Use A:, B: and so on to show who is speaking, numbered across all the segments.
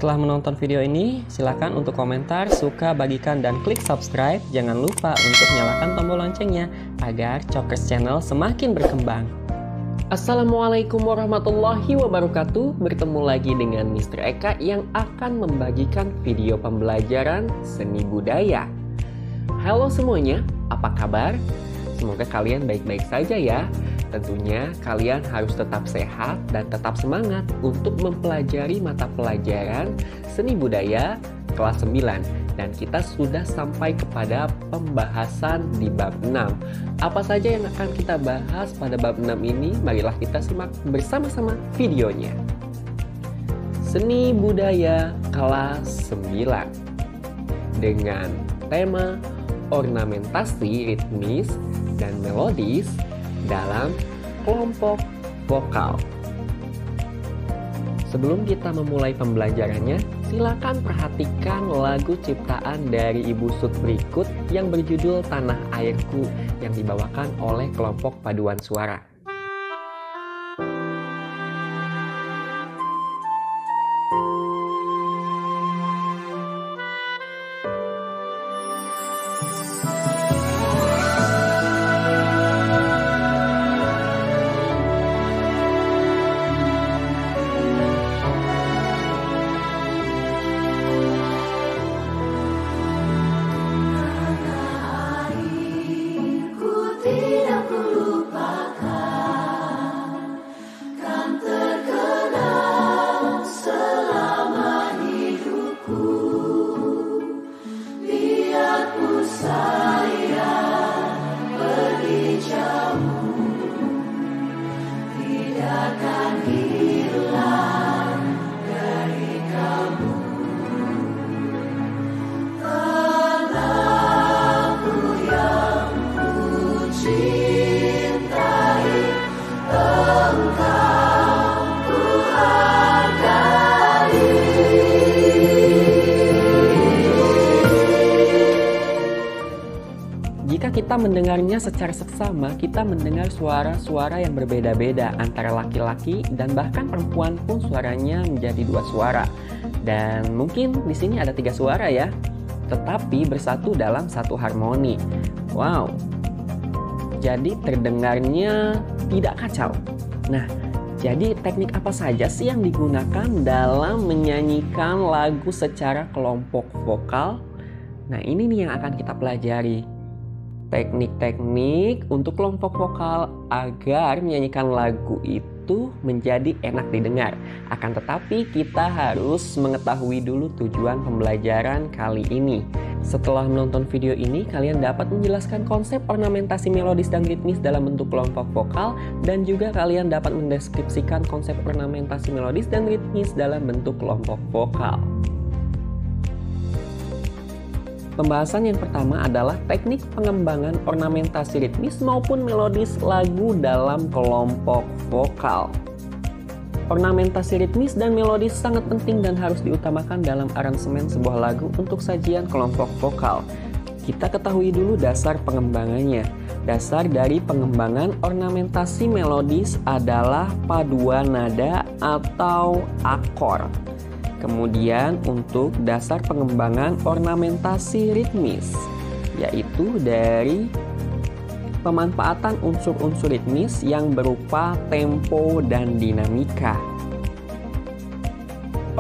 A: Setelah menonton video ini, silakan untuk komentar, suka, bagikan, dan klik subscribe. Jangan lupa untuk nyalakan tombol loncengnya agar Cokers Channel semakin berkembang. Assalamualaikum warahmatullahi wabarakatuh. Bertemu lagi dengan Mr. Eka yang akan membagikan video pembelajaran seni budaya. Halo semuanya, apa kabar? Semoga kalian baik-baik saja ya. Tentunya kalian harus tetap sehat dan tetap semangat untuk mempelajari mata pelajaran seni budaya kelas 9. Dan kita sudah sampai kepada pembahasan di bab 6. Apa saja yang akan kita bahas pada bab 6 ini? Marilah kita simak bersama-sama videonya. Seni budaya kelas 9 dengan tema ornamentasi ritmis dan melodis dalam kelompok vokal. Sebelum kita memulai pembelajarannya, silakan perhatikan lagu ciptaan dari Ibu Sud berikut yang berjudul Tanah Airku yang dibawakan oleh kelompok paduan suara. Jika kita mendengarnya secara seksama, kita mendengar suara-suara yang berbeda-beda antara laki-laki dan bahkan perempuan pun suaranya menjadi dua suara. Dan mungkin di sini ada 3 suara ya, tetapi bersatu dalam satu harmoni. Wow, jadi terdengarnya tidak kacau. Nah, jadi teknik apa saja sih yang digunakan dalam menyanyikan lagu secara kelompok vokal? Nah, ini nih yang akan kita pelajari. Teknik-teknik untuk kelompok vokal agar menyanyikan lagu itu menjadi enak didengar. Akan tetapi kita harus mengetahui dulu tujuan pembelajaran kali ini. Setelah menonton video ini, kalian dapat menjelaskan konsep ornamentasi melodis dan ritmis dalam bentuk kelompok vokal, dan juga kalian dapat mendeskripsikan konsep ornamentasi melodis dan ritmis dalam bentuk kelompok vokal. Pembahasan yang pertama adalah teknik pengembangan ornamentasi ritmis maupun melodis lagu dalam kelompok vokal. Ornamentasi ritmis dan melodis sangat penting dan harus diutamakan dalam aransemen sebuah lagu untuk sajian kelompok vokal. Kita ketahui dulu dasar pengembangannya. Dasar dari pengembangan ornamentasi melodis adalah paduan nada atau akor. Kemudian untuk dasar pengembangan ornamentasi ritmis, yaitu dari pemanfaatan unsur-unsur ritmis yang berupa tempo dan dinamika.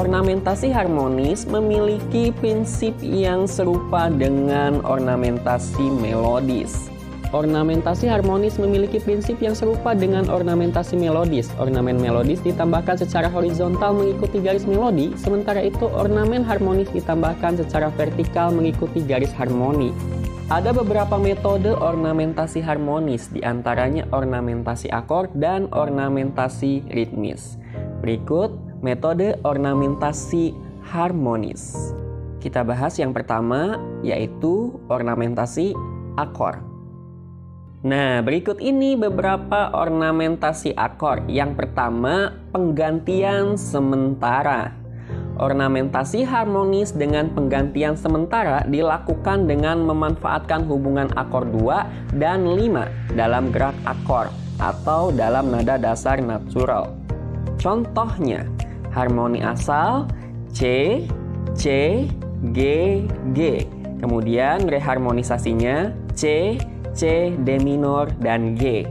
A: Ornamentasi harmonis memiliki prinsip yang serupa dengan ornamentasi melodis. Ornamentasi harmonis memiliki prinsip yang serupa dengan ornamentasi melodis. Ornamen melodis ditambahkan secara horizontal mengikuti garis melodi, sementara itu ornamen harmonis ditambahkan secara vertikal mengikuti garis harmoni. Ada beberapa metode ornamentasi harmonis, diantaranya ornamentasi akord dan ornamentasi ritmis. Berikut metode ornamentasi harmonis. Kita bahas yang pertama, yaitu ornamentasi akord. Nah, berikut ini beberapa ornamentasi akor. Yang pertama, penggantian sementara. Ornamentasi harmonis dengan penggantian sementara dilakukan dengan memanfaatkan hubungan akor 2 dan 5 dalam gerak akor atau dalam nada dasar natural. Contohnya, harmoni asal C, C, G, G. Kemudian reharmonisasinya C, C, D minor, dan G.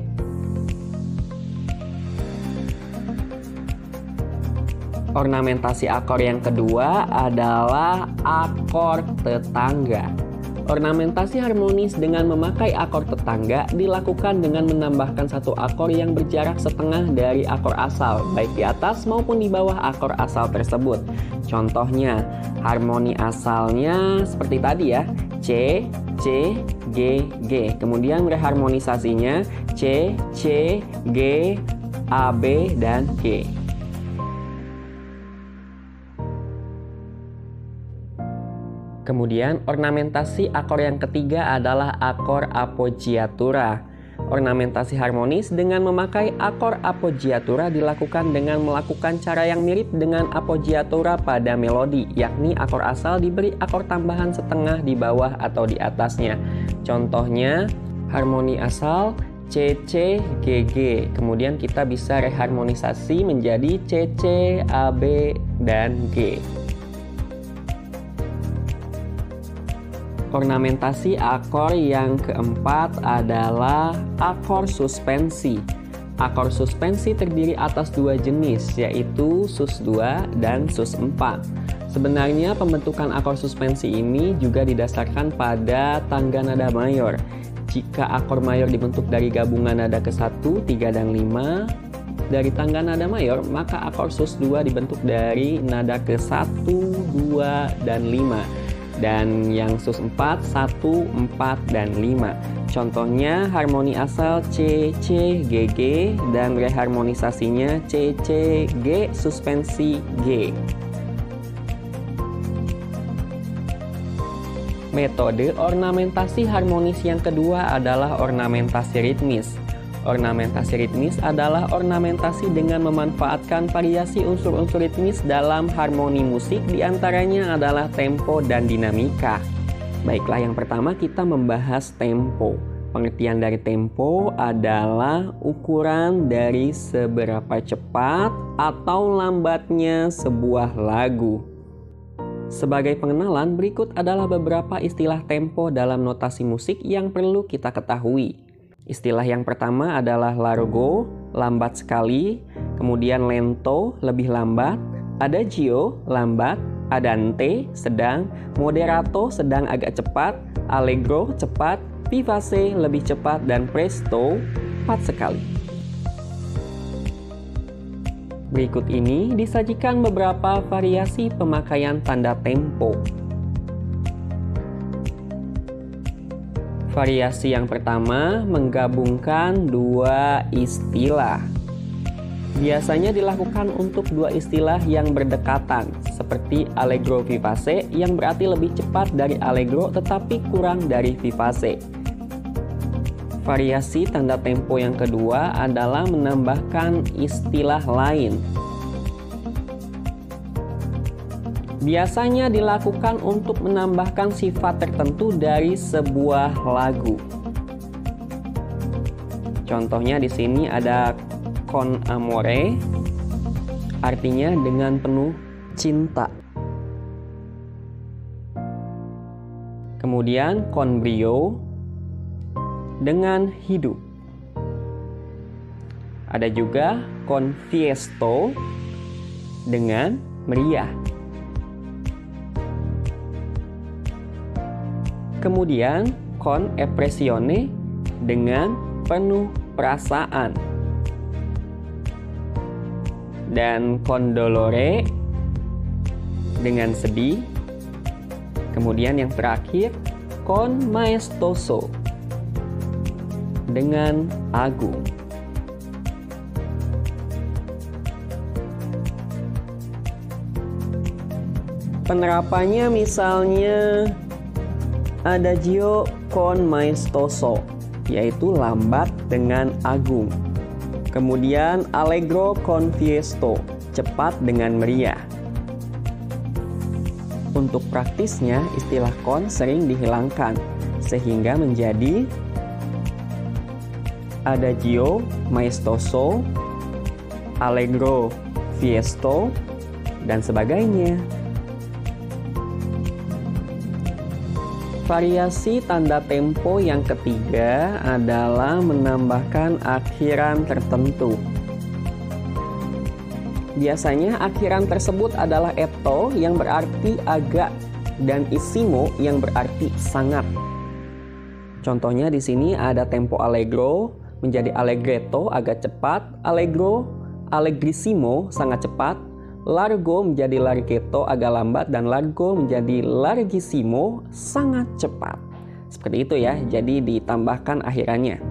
A: Ornamentasi akor yang kedua adalah akor tetangga. Ornamentasi harmonis dengan memakai akor tetangga dilakukan dengan menambahkan satu akor yang berjarak setengah dari akor asal, baik di atas maupun di bawah akor asal tersebut. Contohnya, harmoni asalnya seperti tadi ya, C, C, G, G. Kemudian reharmonisasinya C, C, G, A, B, dan G. Kemudian ornamentasi akor yang ketiga adalah akor appoggiatura. Ornamentasi harmonis dengan memakai akor appoggiatura dilakukan dengan melakukan cara yang mirip dengan appoggiatura pada melodi, yakni akor asal diberi akor tambahan setengah di bawah atau di atasnya. Contohnya, harmoni asal C, C, G, G. Kemudian kita bisa reharmonisasi menjadi C, C, A, B, dan G. Ornamentasi akor yang keempat adalah akor suspensi. Akor suspensi terdiri atas dua jenis, yaitu sus2 dan sus4. Sebenarnya pembentukan akor suspensi ini juga didasarkan pada tangga nada mayor. Jika akor mayor dibentuk dari gabungan nada ke-1, 3, dan 5 dari tangga nada mayor, maka akor sus2 dibentuk dari nada ke-1, 2, dan 5. Dan yang sus4, 1, 4, dan 5. Contohnya harmoni asal C, C, G, G, dan reharmonisasinya C, C, G, suspensi G. Metode ornamentasi harmonis yang kedua adalah ornamentasi ritmis. Ornamentasi ritmis adalah ornamentasi dengan memanfaatkan variasi unsur-unsur ritmis dalam harmoni musik, diantaranya adalah tempo dan dinamika. Baiklah, yang pertama kita membahas tempo. Pengertian dari tempo adalah ukuran dari seberapa cepat atau lambatnya sebuah lagu. Sebagai pengenalan, berikut adalah beberapa istilah tempo dalam notasi musik yang perlu kita ketahui. Istilah yang pertama adalah largo, lambat sekali, kemudian lento, lebih lambat, adagio, lambat, andante, sedang, moderato, sedang agak cepat, allegro, cepat, vivace, lebih cepat, dan presto, cepat sekali. Berikut ini disajikan beberapa variasi pemakaian tanda tempo. Variasi yang pertama menggabungkan dua istilah. Biasanya dilakukan untuk dua istilah yang berdekatan, seperti allegro vivace yang berarti lebih cepat dari allegro tetapi kurang dari vivace. Variasi tanda tempo yang kedua adalah menambahkan istilah lain. Biasanya dilakukan untuk menambahkan sifat tertentu dari sebuah lagu. Contohnya di sini ada con amore, artinya dengan penuh cinta. Kemudian con brio, dengan hidup. Ada juga con fiesto, dengan meriah. Kemudian con espressione, dengan penuh perasaan. Dan con dolore, dengan sedih. Kemudian yang terakhir con maestoso, dengan agung. Penerapannya misalnya adagio con maestoso, yaitu lambat dengan agung. Kemudian allegro con fiesto, cepat dengan meriah. Untuk praktisnya, istilah con sering dihilangkan, sehingga menjadi adagio maestoso, allegro fiesto, dan sebagainya. Variasi tanda tempo yang ketiga adalah menambahkan akhiran tertentu. Biasanya akhiran tersebut adalah etto yang berarti agak dan isimo yang berarti sangat. Contohnya di sini ada tempo allegro menjadi allegretto agak cepat, allegro, allegrissimo sangat cepat, largo menjadi larghetto agak lambat, dan largo menjadi larghissimo sangat cepat. Seperti itu ya, jadi ditambahkan akhirannya.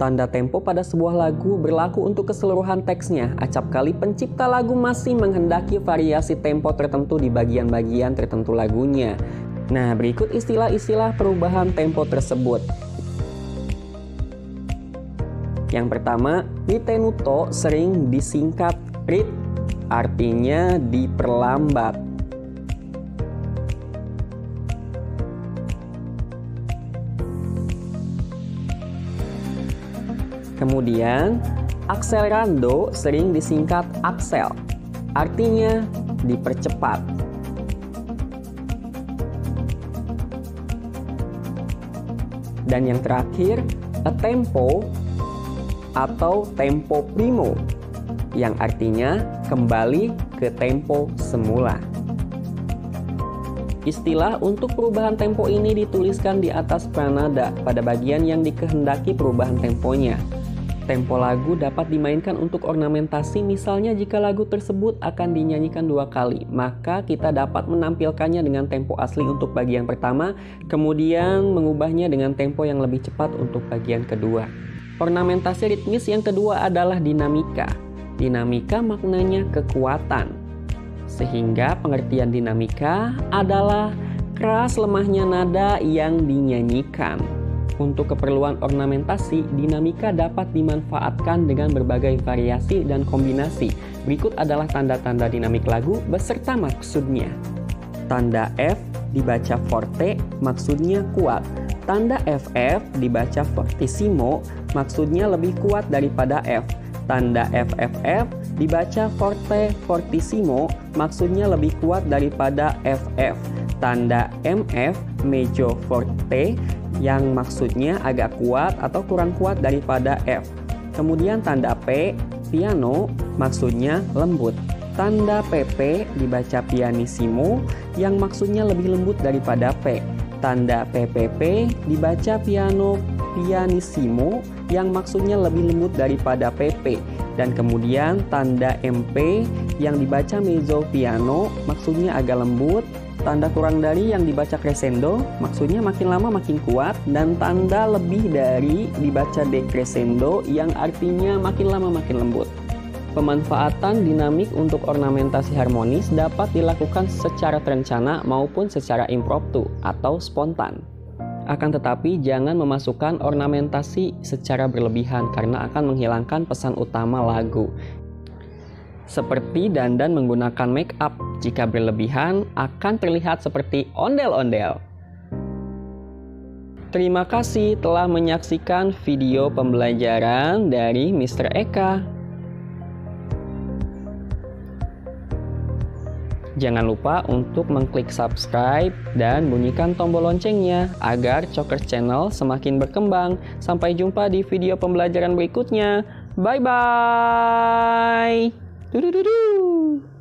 A: Tanda tempo pada sebuah lagu berlaku untuk keseluruhan teksnya. Acapkali pencipta lagu masih menghendaki variasi tempo tertentu di bagian-bagian tertentu lagunya. Nah, berikut istilah-istilah perubahan tempo tersebut. Yang pertama, ritenuto sering disingkat rit, artinya diperlambat. Kemudian, accelerando sering disingkat accel, artinya dipercepat. Dan yang terakhir, a tempo atau tempo primo, yang artinya kembali ke tempo semula. Istilah untuk perubahan tempo ini dituliskan di atas pranada pada bagian yang dikehendaki perubahan temponya. Tempo lagu dapat dimainkan untuk ornamentasi, misalnya jika lagu tersebut akan dinyanyikan 2 kali, maka kita dapat menampilkannya dengan tempo asli untuk bagian pertama, kemudian mengubahnya dengan tempo yang lebih cepat untuk bagian kedua. Ornamentasi ritmis yang kedua adalah dinamika. Dinamika maknanya kekuatan, sehingga pengertian dinamika adalah keras lemahnya nada yang dinyanyikan. Untuk keperluan ornamentasi, dinamika dapat dimanfaatkan dengan berbagai variasi dan kombinasi. Berikut adalah tanda-tanda dinamik lagu beserta maksudnya. Tanda F dibaca forte, maksudnya kuat. Tanda FF dibaca fortissimo, maksudnya lebih kuat daripada F. Tanda FFF dibaca forte fortissimo, maksudnya lebih kuat daripada FF. Tanda MF mezzo forte, yang maksudnya agak kuat atau kurang kuat daripada F. Kemudian tanda P, piano, maksudnya lembut. Tanda PP dibaca pianissimo, yang maksudnya lebih lembut daripada P. Tanda PPP dibaca piano pianissimo, yang maksudnya lebih lembut daripada PP. Dan kemudian tanda MP yang dibaca mezzo piano, maksudnya agak lembut. Tanda kurang dari yang dibaca crescendo, maksudnya makin lama makin kuat. Dan tanda lebih dari dibaca decrescendo, yang artinya makin lama makin lembut. Pemanfaatan dinamik untuk ornamentasi harmonis dapat dilakukan secara terencana maupun secara impromptu atau spontan. Akan tetapi jangan memasukkan ornamentasi secara berlebihan karena akan menghilangkan pesan utama lagu. Seperti dandan menggunakan make up, jika berlebihan akan terlihat seperti ondel-ondel. Terima kasih telah menyaksikan video pembelajaran dari Mr. Eka. Jangan lupa untuk mengklik subscribe dan bunyikan tombol loncengnya agar Cokers Channel semakin berkembang. Sampai jumpa di video pembelajaran berikutnya. Bye-bye! Do-do-do-do.